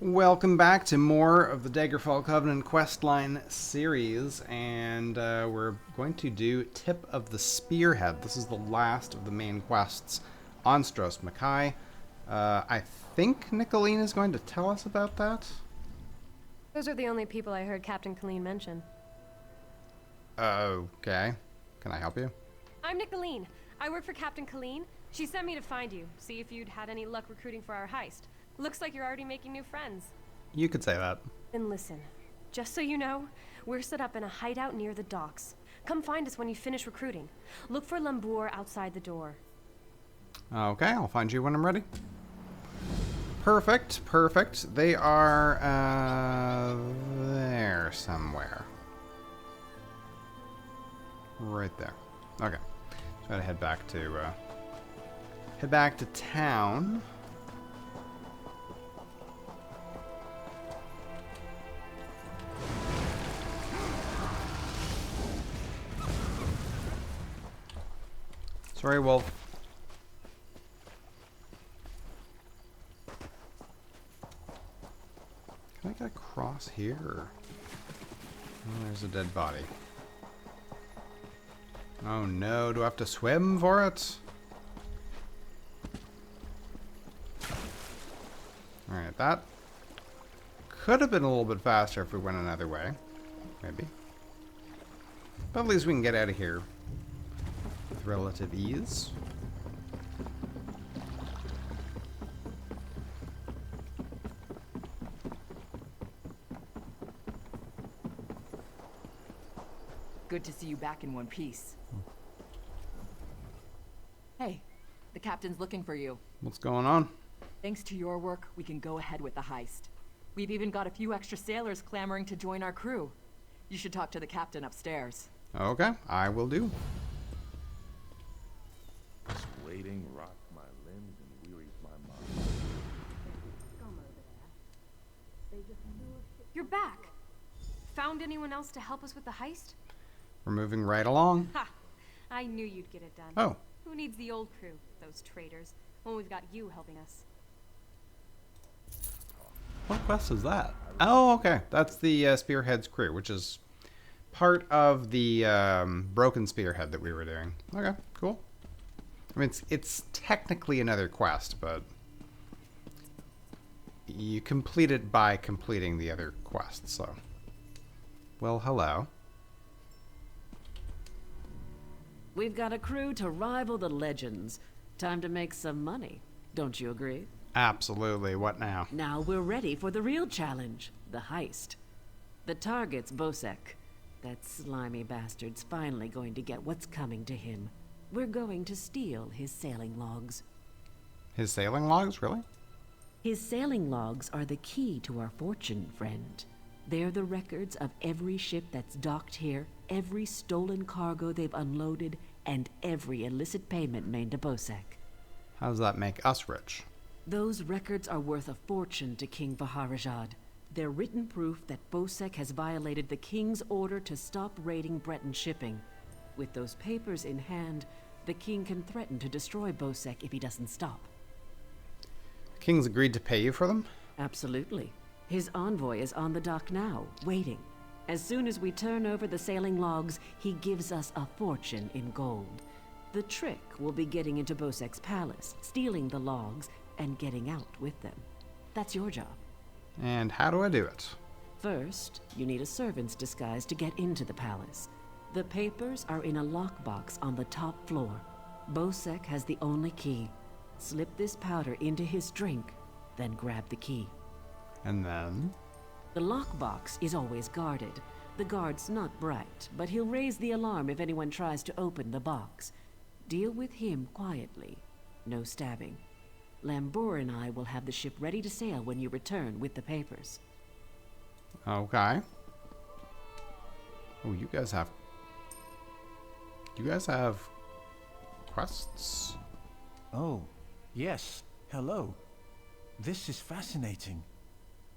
Welcome back to more of the Daggerfall Covenant Questline series, and we're going to do Tip of the Spearhead. This is the last of the main quests on Stros M'Kai. I think Nicolene is going to tell us about that. Those are the only people I heard Captain Colleen mention. Okay. Can I help you? I'm Nicolene. I work for Captain Colleen. She sent me to find you, see if you'd had any luck recruiting for our heist. Looks like you're already making new friends. You could say that. Then listen, just so you know, we're set up in a hideout near the docks. Come find us when you finish recruiting. Look for Lambour outside the door. Okay, I'll find you when I'm ready. Perfect, perfect. They are, there somewhere. Right there. Okay. So gotta head back to town. Sorry, Wolf. Can I get across here? Oh, there's a dead body. Oh no, do I have to swim for it? Alright, that could have been a little bit faster if we went another way. Maybe. But at least we can get out of here with relative ease. Good to see you back in one piece. Hey, the captain's looking for you. What's going on? Thanks to your work, we can go ahead with the heist. We've even got a few extra sailors clamoring to join our crew. You should talk to the captain upstairs. Okay, I will do. Waiting rock my limbs and wearies my mind. You're back! Found anyone else to help us with the heist? We're moving right along. Ha! I knew you'd get it done. Oh, Who needs the old crew, those traitors, when we've got you helping us? what quest is that? Oh, okay. That's the Spearhead's crew, which is part of the broken Spearhead that we were doing. Okay, cool. I mean, it's technically another quest, but you complete it by completing the other quest, so. Well, hello. We've got a crew to rival the legends. Time to make some money. Don't you agree? Absolutely. What now? Now we're ready for the real challenge, the heist. The target's Bosek. That slimy bastard's finally going to get what's coming to him. We're going to steal his sailing logs. His sailing logs, really? His sailing logs are the key to our fortune, friend. They're the records of every ship that's docked here, every stolen cargo they've unloaded, and every illicit payment made to Bosek. How does that make us rich? Those records are worth a fortune to King Vaharajad. They're written proof that Bosek has violated the king's order to stop raiding Breton shipping. With those papers in hand, the king can threaten to destroy Bosek if he doesn't stop. The king's agreed to pay you for them? Absolutely. His envoy is on the dock now, waiting. As soon as we turn over the sailing logs, he gives us a fortune in gold. The trick will be getting into Bosek's palace, stealing the logs, and getting out with them. That's your job. And how do I do it? First, you need a servant's disguise to get into the palace. The papers are in a lockbox on the top floor. Bosek has the only key. Slip this powder into his drink, then grab the key. And then? The lockbox is always guarded. The guard's not bright, but he'll raise the alarm if anyone tries to open the box. Deal with him quietly. No stabbing. Lambour and I will have the ship ready to sail when you return with the papers. Okay. Oh, you guys have quests? Oh, yes. Hello. This is fascinating.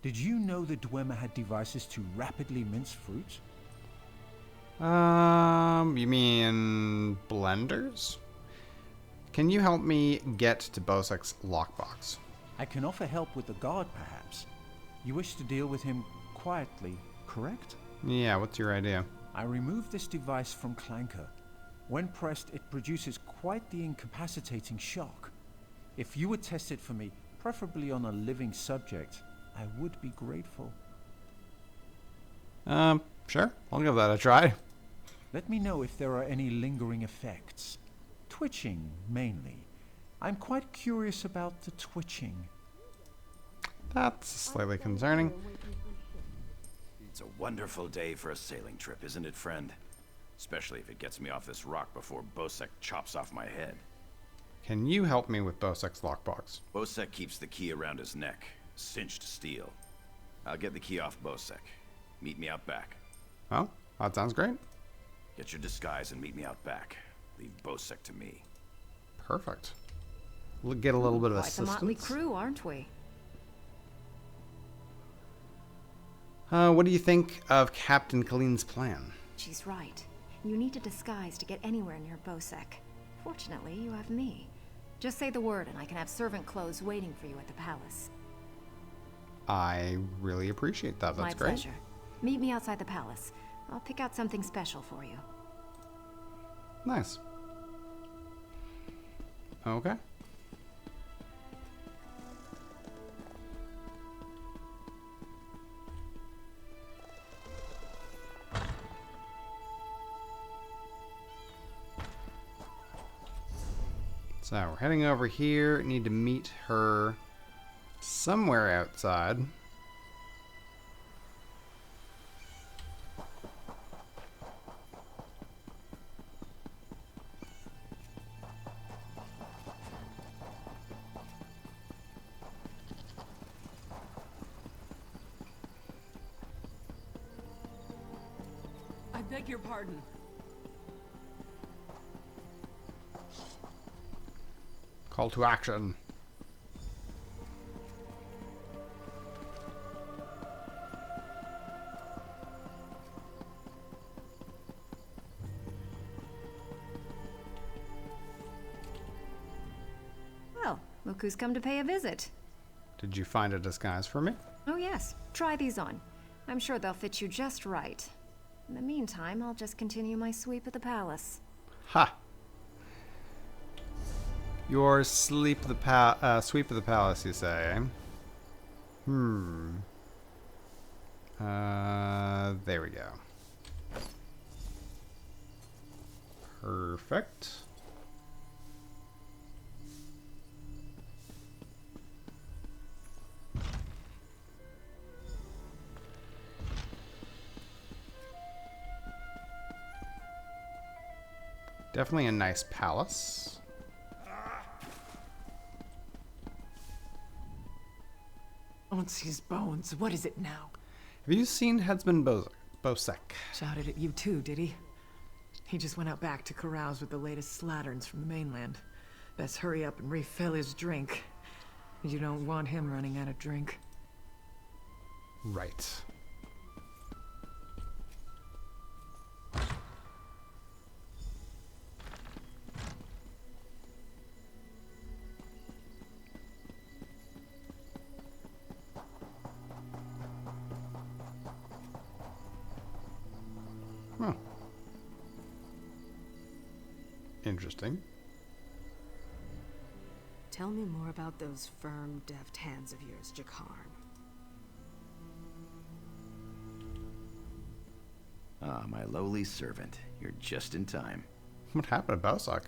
Did you know the Dwemer had devices to rapidly mince fruit? You mean blenders? Can you help me get to Bosek's lockbox? I can offer help with the guard, perhaps. You wish to deal with him quietly, correct? Yeah, what's your idea? I removed this device from Clanker. When pressed, it produces quite the incapacitating shock. If you would test it for me, preferably on a living subject, I would be grateful. Sure. I'll give that a try. Let me know if there are any lingering effects. Twitching, mainly. I'm quite curious about the twitching. That's slightly concerning. It's a wonderful day for a sailing trip, isn't it, friend? Especially if it gets me off this rock before Bosek chops off my head. Can you help me with Bosek's lockbox? Bosek keeps the key around his neck, cinched steel. I'll get the key off Bosek. Meet me out back. Oh, that sounds great. Get your disguise and meet me out back. Leave Bosek to me. Perfect. We'll get a little bit of Quite the motley assistance. crew, aren't we? What do you think of Captain Colleen's plan? She's right. You need a disguise to get anywhere near Bosek. Fortunately, you have me. Just say the word and I can have servant clothes waiting for you at the palace. I really appreciate that. That's My great. pleasure. Meet me outside the palace. I'll pick out something special for you. Nice. Okay. So we're heading over here. Need to meet her somewhere outside. I beg your pardon. Call to action. Well, look who's come to pay a visit. Did you find a disguise for me? Oh yes, try these on. I'm sure they'll fit you just right. In the meantime, I'll just continue my sweep of the palace. Ha! Your sweep of the palace, you say? There we go. Perfect. Definitely a nice palace. Onsi's bones, what is it now? Have you seen Headsman Bosek? Shouted at you too, did he? He just went out back to carouse with the latest slatterns from the mainland. Best hurry up and refill his drink. You don't want him running out of drink. Right. Huh. Interesting. Tell me more about those firm, deft hands of yours, Jakar. Ah, my lowly servant. You're just in time. What happened to Bosek?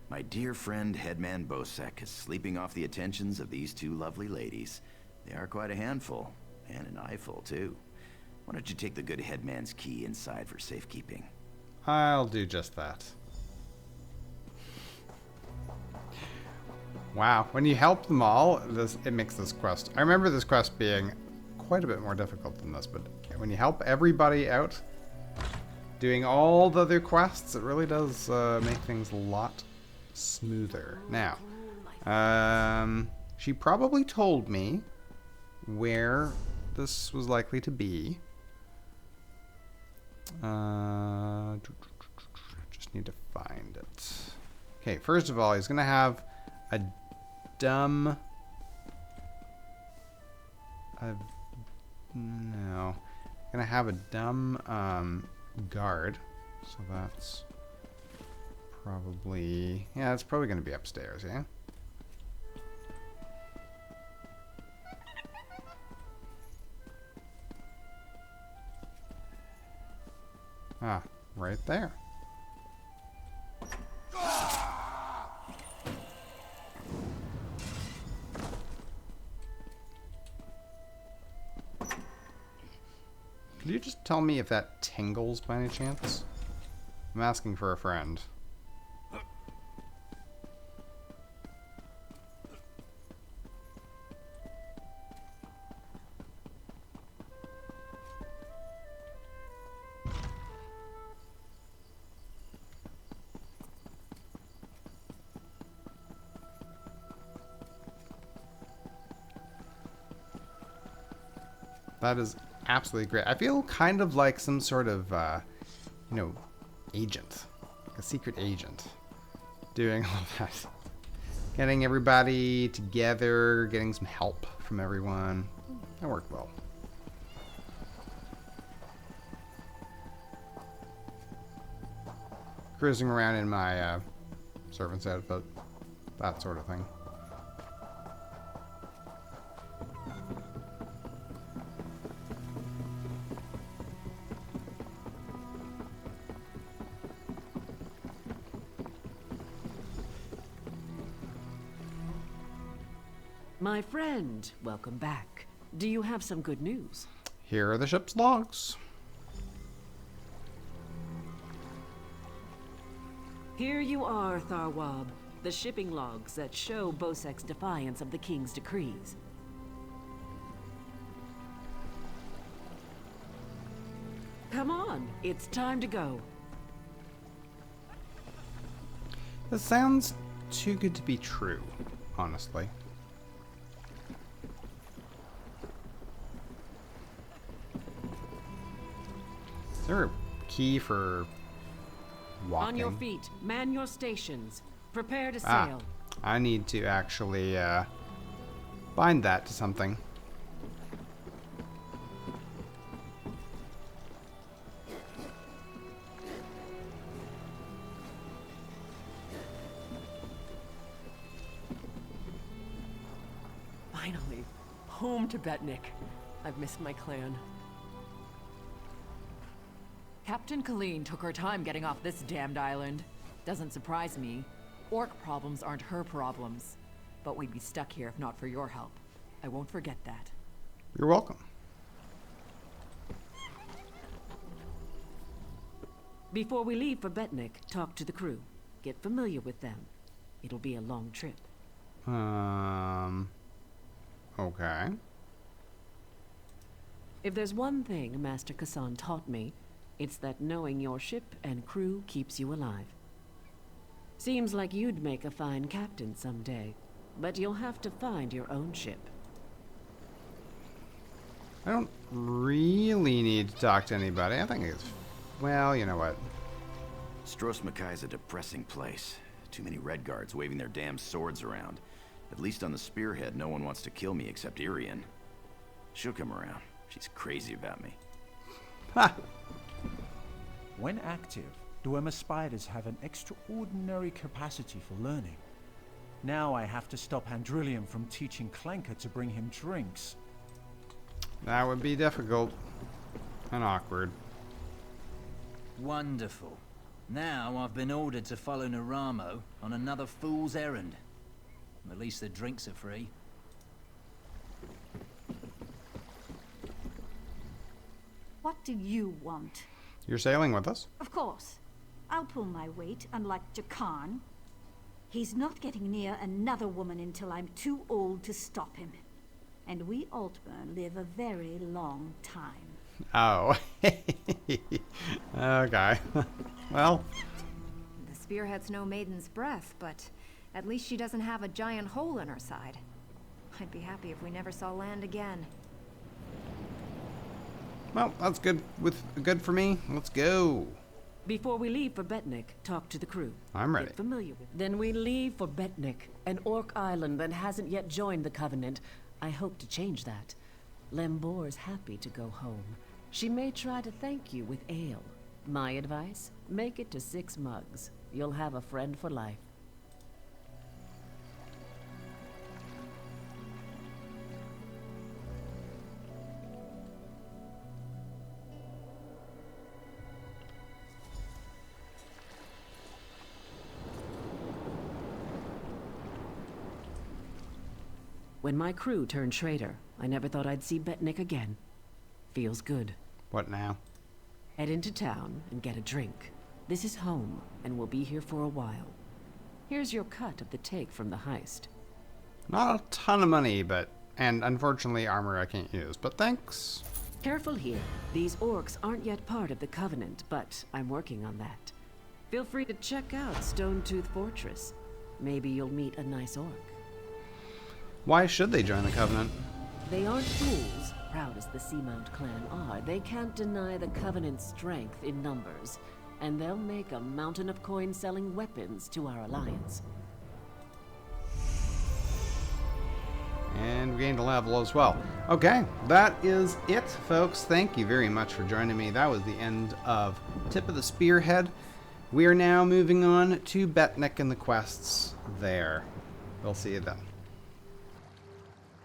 My dear friend, Headman Bosek, is sleeping off the attentions of these two lovely ladies. They are quite a handful, and an eyeful, too. Why don't you take the good headman's key inside for safekeeping? I'll do just that. Wow, when you help them all, it makes this quest... I remember this quest being quite a bit more difficult than this, but when you help everybody out, doing all the other quests, it really does make things a lot smoother. Now, she probably told me where this was likely to be. Just need to find it. Okay, first of all, he's gonna have a No. Gonna have a dumb guard. So that's probably... Yeah, it's probably gonna be upstairs, yeah? Ah, right there. Could you just tell me if that tingles by any chance? I'm asking for a friend. That is absolutely great. I feel kind of like some sort of, you know, agent. Like a secret agent. Doing all that. Getting everybody together, getting some help from everyone. That worked well. Cruising around in my servant's outfit. That sort of thing. My friend, welcome back. Do you have some good news? Here are the ship's logs. Here you are, Tharwab. The shipping logs that show Bosek's defiance of the king's decrees. Come on, it's time to go. This sounds too good to be true, honestly. Is there a key for walking? On your feet, man your stations. Prepare to sail. I need to actually bind that to something. Finally, home to Betnik. I've missed my clan. Captain Colleen took her time getting off this damned island. Doesn't surprise me. Orc problems aren't her problems. But we'd be stuck here if not for your help. I won't forget that. You're welcome. Before we leave for Betnik, talk to the crew. Get familiar with them. It'll be a long trip. Okay. If there's one thing Master Kassan taught me, it's that knowing your ship and crew keeps you alive. Seems like you'd make a fine captain someday, but you'll have to find your own ship. I don't really need to talk to anybody. I think it's... Well, you know what? Stros M'Kai is a depressing place. Too many red guards waving their damn swords around. At least on the Spearhead, no one wants to kill me except Irian. She'll come around. She's crazy about me. Ha! When active, Dwemer spiders have an extraordinary capacity for learning. Now I have to stop Andrillium from teaching Clanker to bring him drinks. That would be difficult. And awkward. Wonderful. Now I've been ordered to follow Naramo on another fool's errand. At least the drinks are free. What do you want? You're sailing with us? Of course. I'll pull my weight, unlike Jakan. He's not getting near another woman until I'm too old to stop him. And we Altburn live a very long time. Oh. Okay. Well. The Spearhead's no maiden's breath, but at least she doesn't have a giant hole in her side. I'd be happy if we never saw land again. Well, that's good for me. Let's go. Before we leave for Betnik, talk to the crew. I'm ready. Get familiar with. Then we leave for Betnik, an orc island that hasn't yet joined the Covenant. I hope to change that. Lembour's happy to go home. She may try to thank you with ale. My advice? Make it to 6 mugs. You'll have a friend for life. When my crew turned traitor, I never thought I'd see Betnik again. Feels good. What now? Head into town and get a drink. This is home, and we'll be here for a while. Here's your cut of the take from the heist. Not a ton of money, and unfortunately armor I can't use, but thanks. Careful here. These orcs aren't yet part of the Covenant, but I'm working on that. Feel free to check out Stonetooth Fortress. Maybe you'll meet a nice orc. Why should they join the Covenant? They aren't fools, proud as the Seamount clan are. They can't deny the Covenant's strength in numbers, and they'll make a mountain of coin selling weapons to our alliance. And we gained a level as well. Okay, that is it, folks. Thank you very much for joining me. That was the end of Tip of the Spearhead. We are now moving on to Betnik and the quests there. We'll see you then.